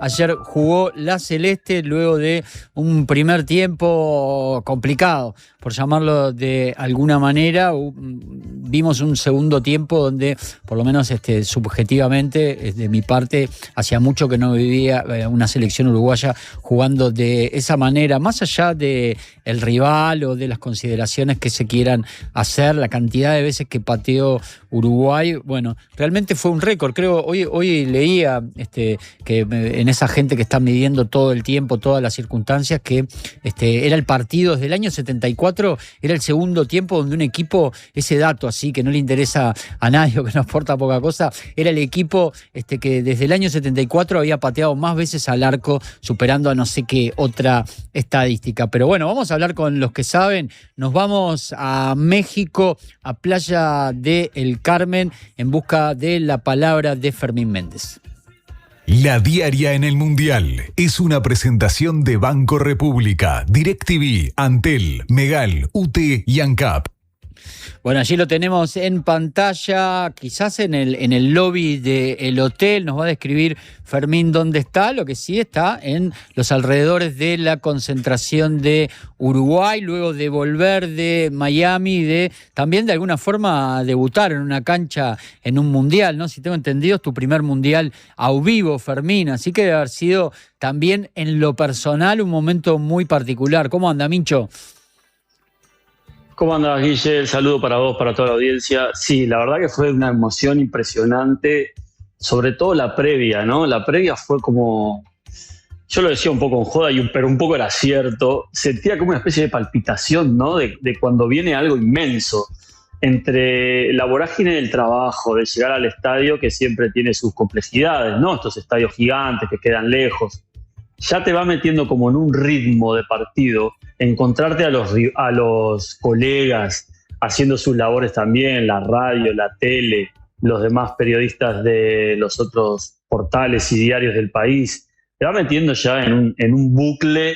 ayer jugó la Celeste luego de un primer tiempo complicado, por llamarlo de alguna manera. Vimos un segundo tiempo donde, por lo menos subjetivamente, de mi parte, hacía mucho que no vivía una selección uruguaya jugando de esa manera, más allá de el rival o de las consideraciones que se quieran hacer, la cantidad de veces que pateó Uruguay, bueno, realmente fue un récord. Creo, hoy leía que en esa gente que está midiendo todo el tiempo, todas las circunstancias, que era el partido desde el año 74, era el segundo tiempo donde un equipo, ese dato así que no le interesa a nadie o que nos aporta poca cosa, era el equipo que desde el año 74 había pateado más veces al arco, superando a no sé qué otra estadística. Pero bueno, vamos a hablar con los que saben. Nos vamos a México, a Playa del Carmen, en busca de la palabra de Fermín Méndez. La Diaria en el Mundial es una presentación de Banco República, DirecTV, Antel, Megal, UT y ANCAP. Bueno, allí lo tenemos en pantalla, quizás en el lobby del hotel. Nos va a describir Fermín dónde está. Lo que sí está en los alrededores de la concentración de Uruguay, luego de volver de Miami, de también de alguna forma debutar en una cancha en un mundial, ¿no? Si tengo entendido, es tu primer mundial a vivo, Fermín, así que debe haber sido también en lo personal un momento muy particular. ¿Cómo anda, Mincho? ¿Cómo andás, Guille? El saludo para vos, para toda la audiencia. Sí, la verdad que fue una emoción impresionante, sobre todo la previa, ¿no? La previa fue como, yo lo decía un poco en joda, pero un poco era cierto, sentía como una especie de palpitación, ¿no? De cuando viene algo inmenso, entre la vorágine del trabajo, de llegar al estadio, que siempre tiene sus complejidades, ¿no? Estos estadios gigantes que quedan lejos. Ya te va metiendo como en un ritmo de partido, encontrarte a los colegas haciendo sus labores también, la radio, la tele, los demás periodistas de los otros portales y diarios del país, te va metiendo ya en un bucle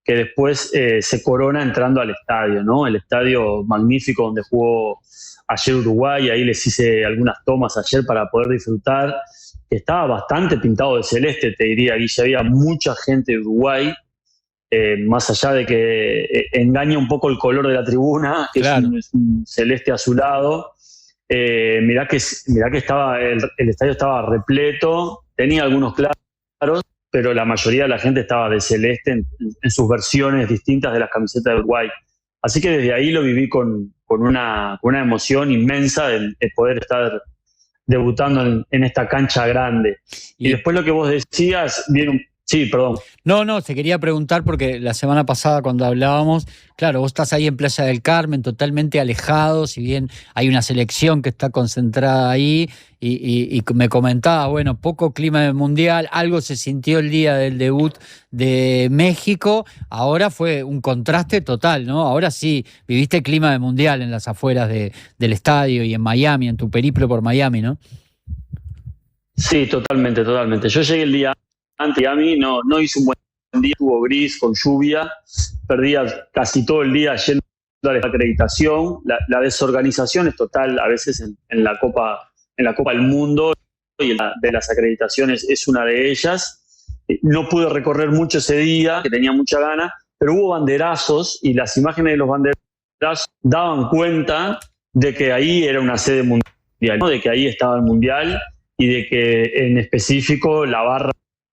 que después se corona entrando al estadio, ¿no? El estadio magnífico donde jugó ayer Uruguay, ahí les hice algunas tomas ayer para poder disfrutar. Estaba bastante pintado de celeste, te diría, Guille. Había mucha gente de Uruguay, más allá de que engaña un poco el color de la tribuna, que claro, es un celeste azulado. Mirá que estaba el estadio estaba repleto, tenía algunos claros, pero la mayoría de la gente estaba de celeste en sus versiones distintas de las camisetas de Uruguay. Así que desde ahí lo viví con una emoción inmensa de poder estar debutando en esta cancha grande. Y después lo que vos decías, sí, perdón. No, te quería preguntar porque la semana pasada cuando hablábamos, claro, vos estás ahí en Playa del Carmen totalmente alejado, si bien hay una selección que está concentrada ahí y me comentaba, bueno, poco clima de mundial, algo se sintió el día del debut de México, ahora fue un contraste total, ¿no? Ahora sí, viviste el clima de mundial en las afueras del estadio y en Miami, en tu periplo por Miami, ¿no? Sí, totalmente. Yo llegué el día antes, Miami no hizo un buen día, estuvo gris, con lluvia, perdía casi todo el día yendo a la acreditación. La desorganización es total a veces en la Copa del Mundo, y de las acreditaciones es una de ellas. No pude recorrer mucho ese día, que tenía mucha gana, pero hubo banderazos y las imágenes de los banderazos daban cuenta de que ahí era una sede mundial, ¿no? De que ahí estaba el mundial y de que en específico la barra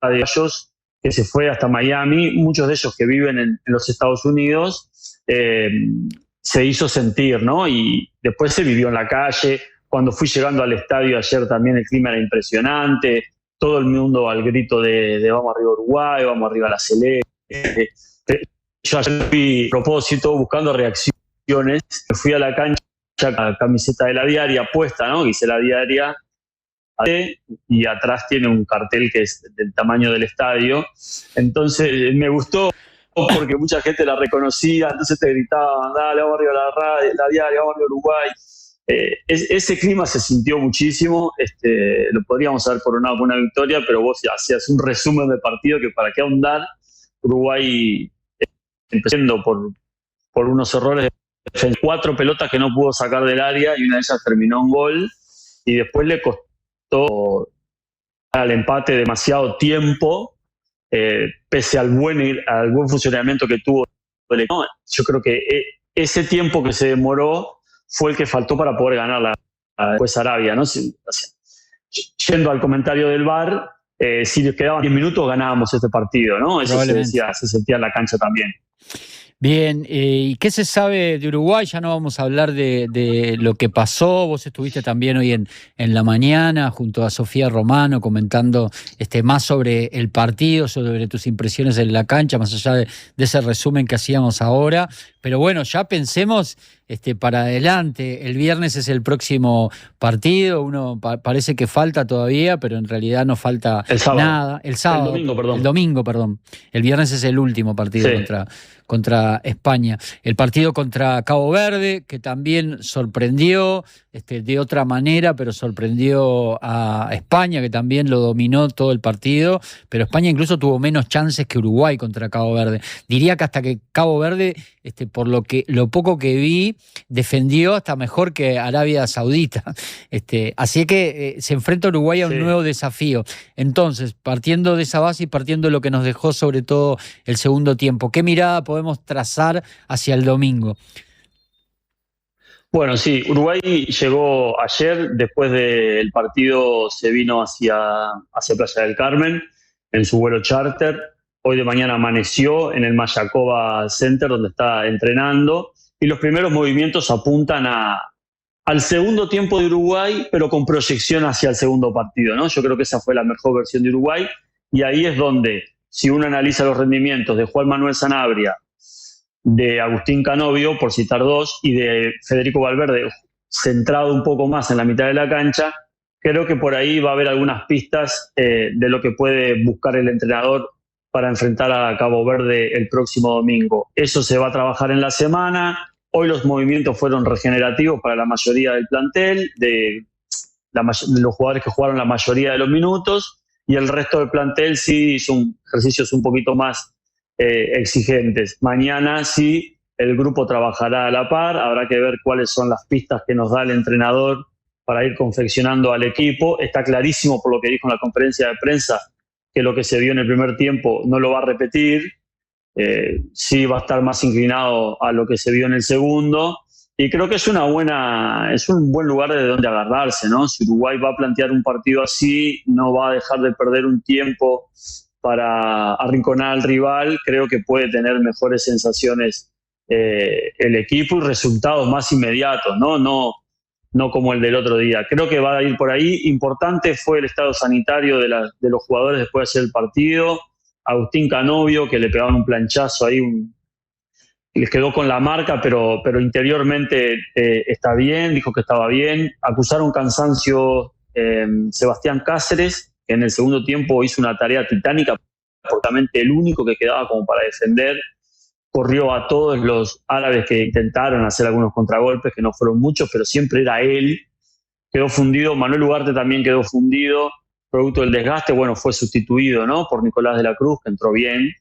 de ellos que se fue hasta Miami, muchos de ellos que viven en los Estados Unidos, se hizo sentir, ¿no? Y después se vivió en la calle. Cuando fui llegando al estadio ayer también el clima era impresionante, todo el mundo al grito de vamos arriba Uruguay, vamos arriba la Celeste. Yo ayer fui a propósito buscando reacciones, fui a la cancha con la camiseta de la Diaria puesta, ¿no? Hice la Diaria y atrás tiene un cartel que es del tamaño del estadio. Entonces me gustó porque mucha gente la reconocía, entonces te gritaban, dale, vamos arriba la Diaria, vamos arriba Uruguay. Ese clima se sintió muchísimo, lo podríamos haber coronado con una victoria, pero vos hacías un resumen de partido que para qué ahondar. Uruguay empezando por unos errores, 4 pelotas que no pudo sacar del área y una de ellas terminó en gol, y después le costó al empate demasiado tiempo pese al buen funcionamiento que tuvo el equipo. Yo creo que ese tiempo que se demoró fue el que faltó para poder ganar después Arabia, ¿no? Yendo al comentario del VAR, si les quedaban 10 minutos ganábamos este partido, ¿no? Eso se sentía en la cancha también. Bien, ¿y qué se sabe de Uruguay? Ya no vamos a hablar de lo que pasó. Vos estuviste también hoy en la mañana junto a Sofía Romano comentando más sobre el partido, sobre tus impresiones en la cancha, más allá de ese resumen que hacíamos ahora. Pero bueno, ya pensemos para adelante. El viernes es el próximo partido. Parece que falta todavía, pero en realidad no falta nada. El sábado. El domingo, perdón. El viernes es el último partido contra España. El partido contra Cabo Verde, que también sorprendió de otra manera, pero sorprendió a España, que también lo dominó todo el partido, pero España incluso tuvo menos chances que Uruguay contra Cabo Verde. Diría que hasta que Cabo Verde, por lo poco que vi, defendió hasta mejor que Arabia Saudita. Así que se enfrenta Uruguay a un nuevo desafío. Entonces, partiendo de esa base y partiendo de lo que nos dejó sobre todo el segundo tiempo, ¿qué mirada podemos trazar hacia el domingo? Bueno, sí, Uruguay llegó ayer, después del partido se vino hacia Playa del Carmen en su vuelo charter. Hoy de mañana amaneció en el Mayacoba Center donde está entrenando y los primeros movimientos apuntan al segundo tiempo de Uruguay, pero con proyección hacia el segundo partido, ¿no? Yo creo que esa fue la mejor versión de Uruguay y ahí es donde, si uno analiza los rendimientos de Juan Manuel Sanabria, de Agustín Canovio, por citar dos, y de Federico Valverde, centrado un poco más en la mitad de la cancha, creo que por ahí va a haber algunas pistas de lo que puede buscar el entrenador para enfrentar a Cabo Verde el próximo domingo. Eso se va a trabajar en la semana. Hoy los movimientos fueron regenerativos para la mayoría del plantel, de los jugadores que jugaron la mayoría de los minutos, y el resto del plantel sí hizo ejercicios un poquito más exigentes. Mañana sí el grupo trabajará a la par, habrá que ver cuáles son las pistas que nos da el entrenador para ir confeccionando al equipo. Está clarísimo por lo que dijo en la conferencia de prensa que lo que se vio en el primer tiempo no lo va a repetir, sí va a estar más inclinado a lo que se vio en el segundo y creo que es un buen lugar de donde agarrarse, ¿no? Si Uruguay va a plantear un partido así, no va a dejar de perder un tiempo para arrinconar al rival. Creo que puede tener mejores sensaciones el equipo y resultados más inmediatos, no como el del otro día. Creo que va a ir por ahí. Importante fue el estado sanitario de los jugadores después de hacer el partido. Agustín Canovio, que le pegaban un planchazo ahí, les quedó con la marca, pero interiormente está bien, dijo que estaba bien. Acusaron cansancio Sebastián Cáceres, que en el segundo tiempo hizo una tarea titánica, prácticamente el único que quedaba como para defender. Corrió a todos los árabes que intentaron hacer algunos contragolpes, que no fueron muchos, pero siempre era él. Quedó fundido. Manuel Ugarte también quedó fundido, producto del desgaste. Bueno, fue sustituido, ¿no?, por Nicolás de la Cruz, que entró bien.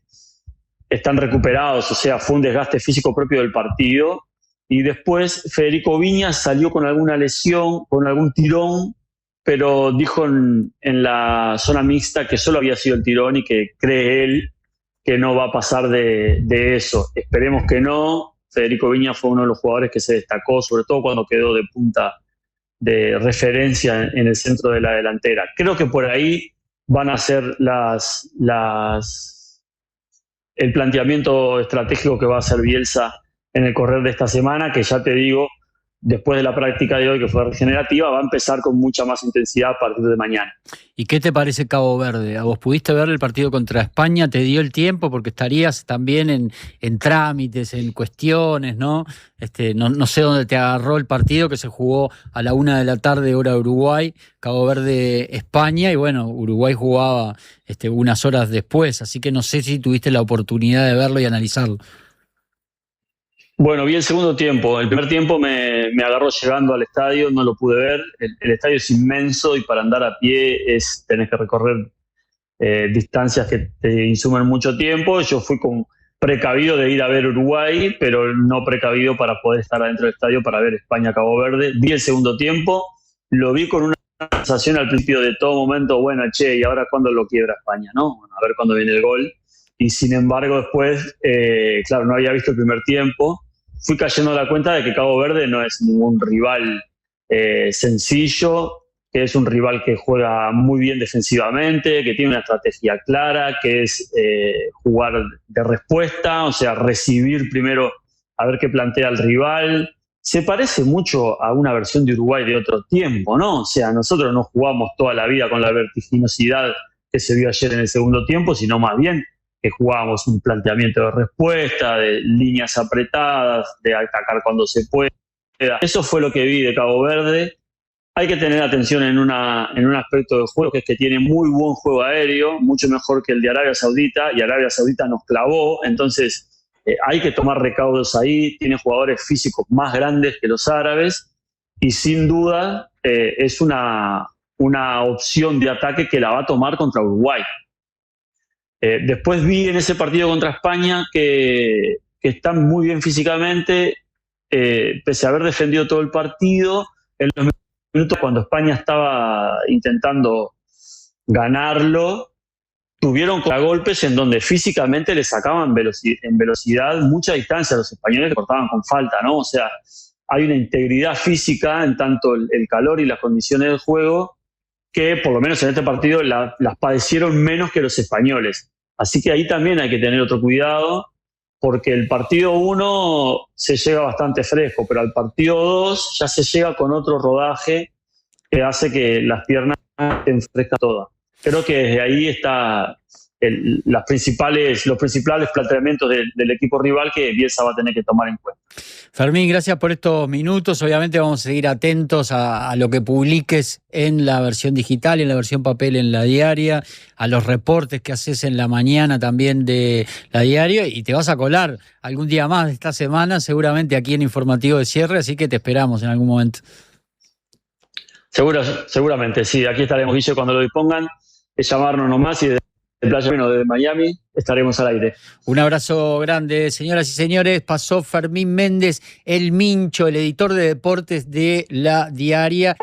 Están recuperados, o sea, fue un desgaste físico propio del partido. Y después Federico Viñas salió con alguna lesión, con algún tirón, pero dijo en la zona mixta que solo había sido el tirón y que cree él que no va a pasar de eso. Esperemos que no. Federico Viñas fue uno de los jugadores que se destacó, sobre todo cuando quedó de punta de referencia en el centro de la delantera. Creo que por ahí van a ser el planteamiento estratégico que va a hacer Bielsa en el correr de esta semana, que ya te digo, después de la práctica de hoy, que fue regenerativa, va a empezar con mucha más intensidad a partir de mañana. ¿Y qué te parece Cabo Verde? ¿A vos pudiste ver el partido contra España? ¿Te dio el tiempo? Porque estarías también en trámites, en cuestiones, ¿no? No sé dónde te agarró el partido, que se jugó a la 1:00 p.m, hora de Uruguay, Cabo Verde, España, y bueno, Uruguay jugaba unas horas después, así que no sé si tuviste la oportunidad de verlo y analizarlo. Bueno, vi el segundo tiempo. El primer tiempo me agarró llegando al estadio, no lo pude ver. El estadio es inmenso y para andar a pie tenés que recorrer distancias que te insumen mucho tiempo. Yo fui precavido de ir a ver Uruguay, pero no precavido para poder estar adentro del estadio para ver España-Cabo Verde. Vi el segundo tiempo, lo vi con una sensación al principio de todo momento, bueno, che, ¿y ahora cuándo lo quiebra España, no? Bueno, a ver cuándo viene el gol. Y sin embargo después, claro, no había visto el primer tiempo. Fui cayendo a la cuenta de que Cabo Verde no es ningún rival sencillo, que es un rival que juega muy bien defensivamente, que tiene una estrategia clara, que es jugar de respuesta, o sea, recibir primero a ver qué plantea el rival. Se parece mucho a una versión de Uruguay de otro tiempo, ¿no? O sea, nosotros no jugamos toda la vida con la vertiginosidad que se vio ayer en el segundo tiempo, sino más bien que jugábamos un planteamiento de respuesta, de líneas apretadas, de atacar cuando se pueda. Eso fue lo que vi de Cabo Verde. Hay que tener atención en un aspecto del juego, que es que tiene muy buen juego aéreo, mucho mejor que el de Arabia Saudita, y Arabia Saudita nos clavó, entonces hay que tomar recaudos ahí. Tiene jugadores físicos más grandes que los árabes, y sin duda es una opción de ataque que la va a tomar contra Uruguay. Después vi en ese partido contra España que están muy bien físicamente, pese a haber defendido todo el partido. En los minutos cuando España estaba intentando ganarlo, tuvieron contragolpes en donde físicamente le sacaban en velocidad mucha distancia a los españoles, que cortaban con falta, ¿no? O sea, hay una integridad física en tanto el calor y las condiciones del juego, que por lo menos en este partido las padecieron menos que los españoles. Así que ahí también hay que tener otro cuidado, porque el partido 1 se llega bastante fresco, pero al partido 2 ya se llega con otro rodaje que hace que las piernas estén frescas todas. Creo que desde ahí está los principales planteamientos del equipo rival que Bielsa va a tener que tomar en cuenta. Fermín, gracias por estos minutos. Obviamente vamos a seguir atentos a lo que publiques en la versión digital, en la versión papel, en la diaria, a los reportes que haces en la mañana también de la diaria, y te vas a colar algún día más de esta semana, seguramente aquí en Informativo de Cierre, así que te esperamos en algún momento. Seguramente, sí. Aquí estaremos, Guille, cuando lo dispongan. Es llamarnos nomás y desde Miami estaremos al aire. Un abrazo grande, señoras y señores. Pasó Fermín Méndez, el Mincho, el editor de deportes de La Diaria.